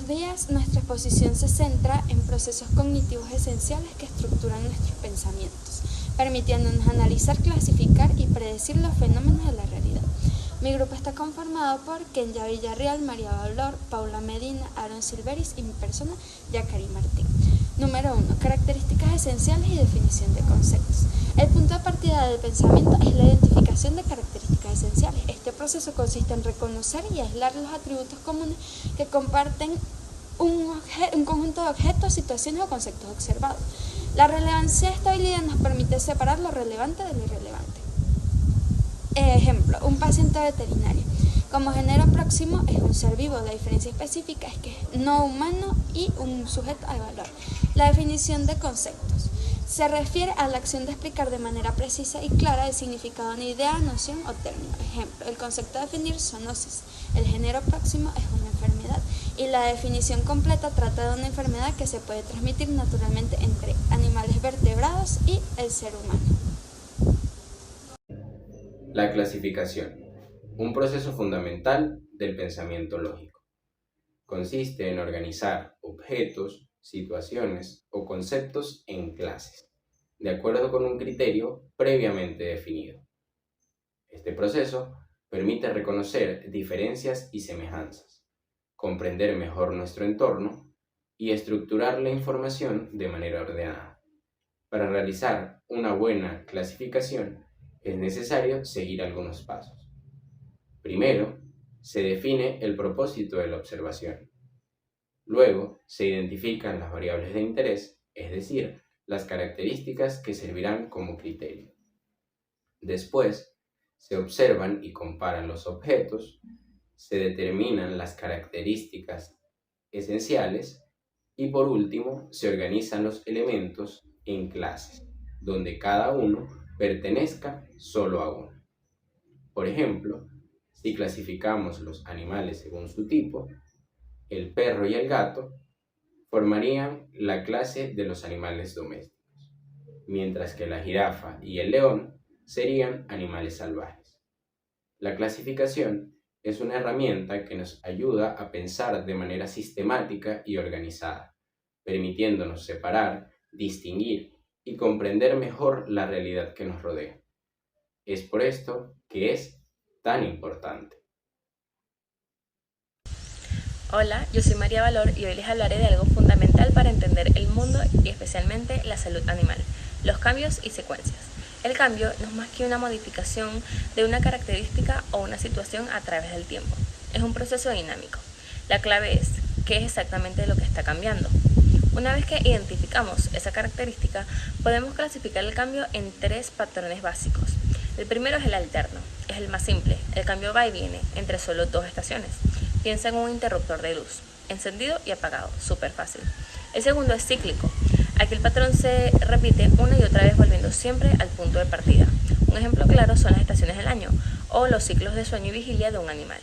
estos días, nuestra exposición se centra en procesos cognitivos esenciales que estructuran nuestros pensamientos, permitiéndonos analizar, clasificar y predecir los fenómenos de la realidad. Mi grupo está conformado por Kenya Villarreal, María Valor, Paula Medina, Aaron Silveris y mi persona, Yacari Martín. Número 1. Características esenciales y definición de conceptos. El punto de partida del pensamiento es la identificación de características esenciales. Este proceso consiste en reconocer y aislar los atributos comunes que comparten un conjunto de objetos, situaciones o conceptos observados. La relevancia de esta habilidad nos permite separar lo relevante de lo irrelevante. Ejemplo, un paciente veterinario. Como género próximo es un ser vivo, la diferencia específica es que es no humano y un sujeto a evaluar. La definición de conceptos se refiere a la acción de explicar de manera precisa y clara el significado de una idea, noción o término. Ejemplo, el concepto a definir zoonosis. El género próximo es una enfermedad y la definición completa trata de una enfermedad que se puede transmitir naturalmente entre animales vertebrados y el ser humano. La clasificación, un proceso fundamental del pensamiento lógico. Consiste en organizar objetos, situaciones o conceptos en clases, de acuerdo con un criterio previamente definido. Este proceso permite reconocer diferencias y semejanzas, comprender mejor nuestro entorno y estructurar la información de manera ordenada. Para realizar una buena clasificación es necesario seguir algunos pasos. Primero, se define el propósito de la observación. Luego, se identifican las variables de interés, es decir, las características que servirán como criterio. Después, se observan y comparan los objetos, se determinan las características esenciales y por último, se organizan los elementos en clases, donde cada uno pertenezca solo a uno. Por ejemplo, si clasificamos los animales según su tipo, el perro y el gato formarían la clase de los animales domésticos, mientras que la jirafa y el león serían animales salvajes. La clasificación es una herramienta que nos ayuda a pensar de manera sistemática y organizada, permitiéndonos separar, distinguir y comprender mejor la realidad que nos rodea. Es por esto que es tan importante. Hola, yo soy María Valor y hoy les hablaré de algo fundamental para entender el mundo y especialmente la salud animal, los cambios y secuencias. El cambio no es más que una modificación de una característica o una situación a través del tiempo. Es un proceso dinámico. La clave es, ¿qué es exactamente lo que está cambiando? Una vez que identificamos esa característica, podemos clasificar el cambio en 3 patrones básicos. El primero es el alterno, es el más simple, el cambio va y viene entre solo 2 estaciones. Piensa en un interruptor de luz, encendido y apagado, súper fácil. El segundo es cíclico, aquí el patrón se repite una y otra vez volviendo siempre al punto de partida. Un ejemplo claro son las estaciones del año o los ciclos de sueño y vigilia de un animal.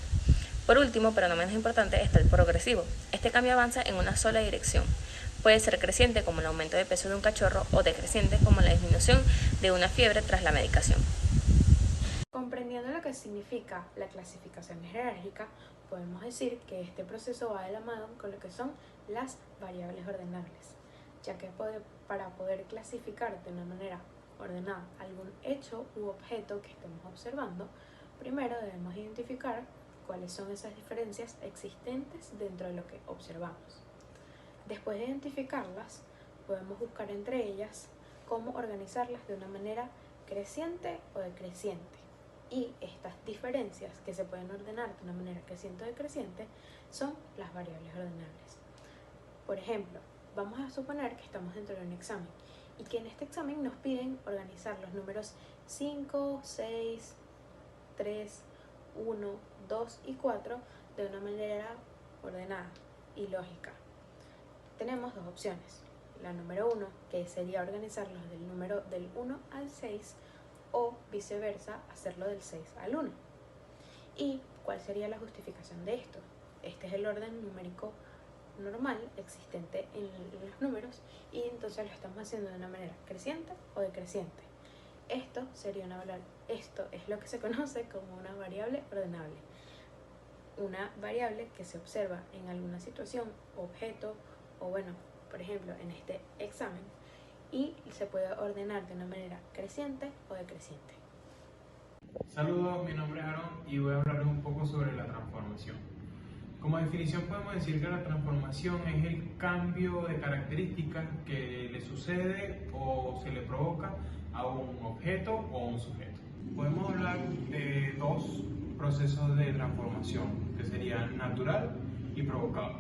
Por último, pero no menos importante, está el progresivo. Este cambio avanza en una sola dirección. Puede ser creciente como el aumento de peso de un cachorro o decreciente como la disminución de una fiebre tras la medicación. Comprendiendo lo que significa la clasificación jerárquica, podemos decir que este proceso va de la mano con lo que son las variables ordenables, ya que para poder clasificar de una manera ordenada algún hecho u objeto que estemos observando, primero debemos identificar cuáles son esas diferencias existentes dentro de lo que observamos. Después de identificarlas, podemos buscar entre ellas cómo organizarlas de una manera creciente o decreciente. Y estas diferencias que se pueden ordenar de una manera creciente o decreciente son las variables ordenables. Por ejemplo, vamos a suponer que estamos dentro de un examen y que en este examen nos piden organizar los números 5, 6, 3, 1, 2 y 4 de una manera ordenada y lógica. Tenemos dos opciones. La número 1, que sería organizarlos del número del 1 al 6, o viceversa, hacerlo del 6 al 1. ¿Y cuál sería la justificación de esto? Este es el orden numérico normal existente en los números y entonces lo estamos haciendo de una manera creciente o decreciente. Esto es lo que se conoce como una variable ordenable. una variable que se observa en alguna situación, objeto o bueno, por ejemplo en este examen, y se puede ordenar de una manera creciente o decreciente. Saludos, mi nombre es Aaron y voy a hablarles un poco sobre la transformación. Como definición podemos decir que la transformación es el cambio de características que le sucede o se le provoca a un objeto o un sujeto. Podemos hablar de dos procesos de transformación, que serían natural y provocado.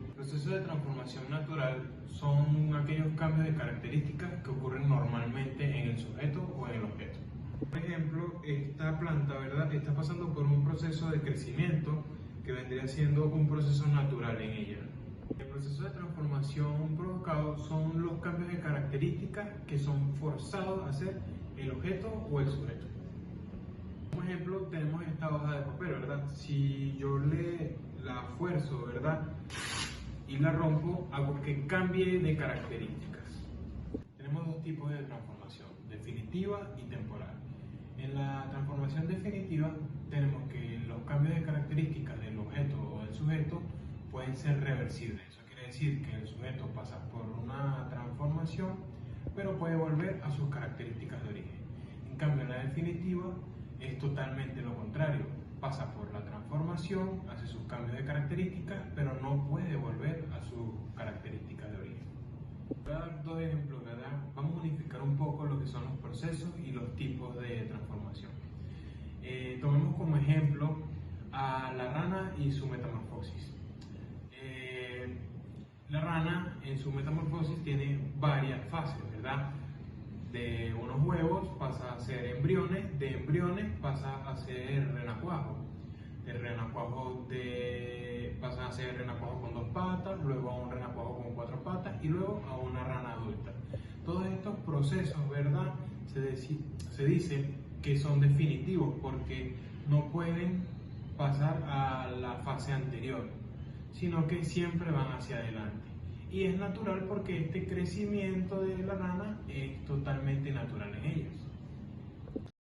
Los procesos de transformación natural son aquellos cambios de características que ocurren normalmente en el sujeto o en el objeto. Por ejemplo, esta planta, ¿verdad?, está pasando por un proceso de crecimiento que vendría siendo un proceso natural en ella. El proceso de transformación provocado son los cambios de características que son forzados a hacer el objeto o el sujeto. Como ejemplo, tenemos esta hoja de papel, ¿verdad? Si yo la fuerzo, ¿verdad?, y la rompo, hago que cambie de características. Tenemos dos tipos de transformación, definitiva y temporal. En la transformación definitiva tenemos que los cambios de características del objeto o del sujeto pueden ser reversibles. Eso quiere decir que el sujeto pasa por una transformación, pero puede volver a sus características de origen. En cambio, en la definitiva es totalmente lo contrario. Pasa por la transformación, hace sus cambios de características, pero no puede volver a sus características de origen. Voy a dar dos ejemplos, ¿verdad? Vamos a unificar un poco lo que son los procesos y los tipos de transformación. Tomemos como ejemplo a la rana y su metamorfosis. La rana en su metamorfosis tiene varias fases, ¿verdad? De unos huevos pasa a ser embriones, de embriones pasa a ser renacuajo, de renacuajo pasa a ser renacuajo con 2 patas, luego a un renacuajo con 4 patas y luego a una rana adulta. Todos estos procesos, ¿verdad?, se dice que son definitivos porque no pueden pasar a la fase anterior, sino que siempre van hacia adelante. Y es natural porque este crecimiento de la rana es totalmente natural en ellos.